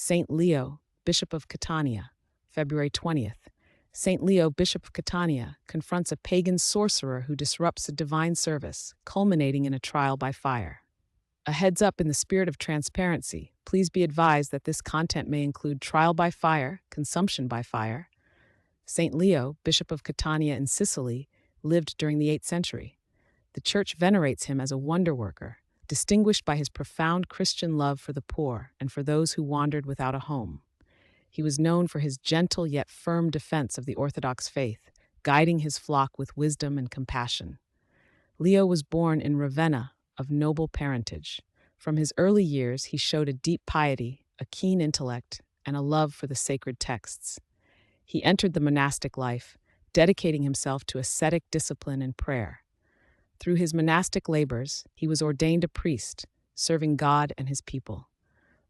Saint Leo, Bishop of Catania, February 20th. Saint Leo, Bishop of Catania, confronts a pagan sorcerer who disrupts a divine service, culminating in a trial by fire. A heads up in the spirit of transparency, please be advised that this content may include trial by fire, consumption by fire. Saint Leo, Bishop of Catania in Sicily, lived during the 8th century. The Church venerates him as a wonder worker, distinguished by his profound Christian love for the poor and for those who wandered without a home. He was known for his gentle yet firm defense of the Orthodox faith, guiding his flock with wisdom and compassion. Leo was born in Ravenna, of noble parentage. From his early years, he showed a deep piety, a keen intellect, and a love for the sacred texts. He entered the monastic life, dedicating himself to ascetic discipline and prayer. Through his monastic labors, he was ordained a priest, serving God and his people.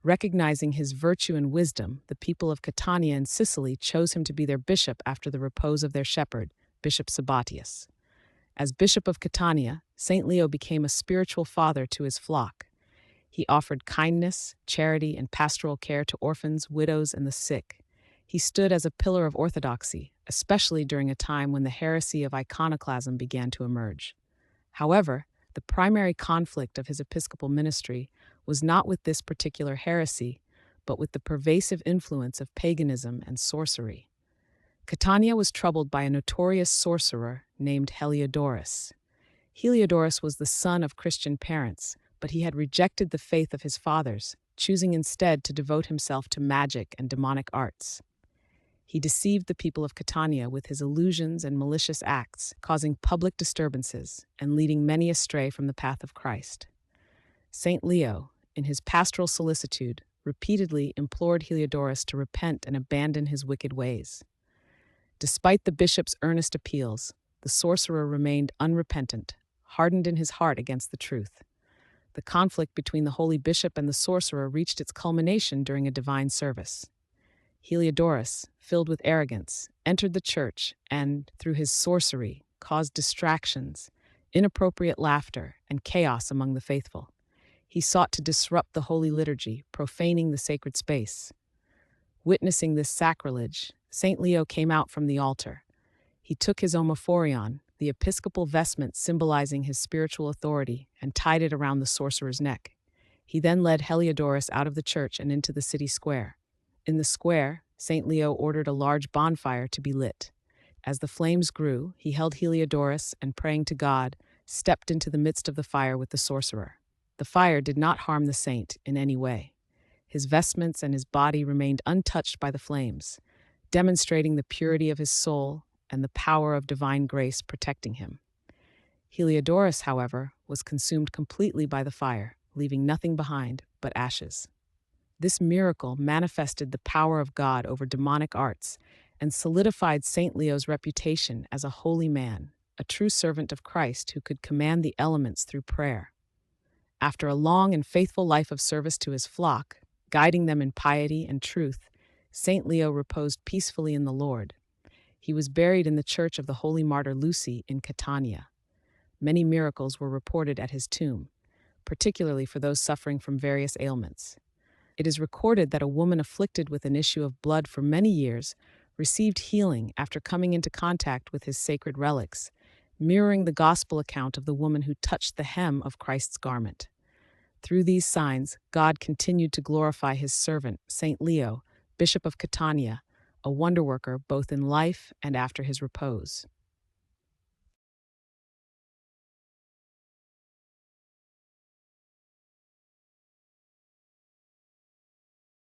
Recognizing his virtue and wisdom, the people of Catania in Sicily chose him to be their bishop after the repose of their shepherd, Bishop Sabbatius. As Bishop of Catania, Saint Leo became a spiritual father to his flock. He offered kindness, charity, and pastoral care to orphans, widows, and the sick. He stood as a pillar of orthodoxy, especially during a time when the heresy of iconoclasm began to emerge. However, the primary conflict of his episcopal ministry was not with this particular heresy, but with the pervasive influence of paganism and sorcery. Catania was troubled by a notorious sorcerer named Heliodorus. Heliodorus was the son of Christian parents, but he had rejected the faith of his fathers, choosing instead to devote himself to magic and demonic arts. He deceived the people of Catania with his illusions and malicious acts, causing public disturbances and leading many astray from the path of Christ. Saint Leo, in his pastoral solicitude, repeatedly implored Heliodorus to repent and abandon his wicked ways. Despite the bishop's earnest appeals, the sorcerer remained unrepentant, hardened in his heart against the truth. The conflict between the holy bishop and the sorcerer reached its culmination during a divine service. Heliodorus, filled with arrogance, entered the church and, through his sorcery, caused distractions, inappropriate laughter, and chaos among the faithful. He sought to disrupt the holy liturgy, profaning the sacred space. Witnessing this sacrilege, Saint Leo came out from the altar. He took his omophorion, the episcopal vestment symbolizing his spiritual authority, and tied it around the sorcerer's neck. He then led Heliodorus out of the church and into the city square. In the square, Saint Leo ordered a large bonfire to be lit. As the flames grew, he held Heliodorus and, praying to God, stepped into the midst of the fire with the sorcerer. The fire did not harm the saint in any way. His vestments and his body remained untouched by the flames, demonstrating the purity of his soul and the power of divine grace protecting him. Heliodorus, however, was consumed completely by the fire, leaving nothing behind but ashes. This miracle manifested the power of God over demonic arts and solidified Saint Leo's reputation as a holy man, a true servant of Christ who could command the elements through prayer. After a long and faithful life of service to his flock, guiding them in piety and truth, Saint Leo reposed peacefully in the Lord. He was buried in the church of the holy martyr Lucy in Catania. Many miracles were reported at his tomb, particularly for those suffering from various ailments. It is recorded that a woman afflicted with an issue of blood for many years received healing after coming into contact with his sacred relics, mirroring the gospel account of the woman who touched the hem of Christ's garment. Through these signs, God continued to glorify his servant, Saint Leo, Bishop of Catania, a wonder-worker both in life and after his repose.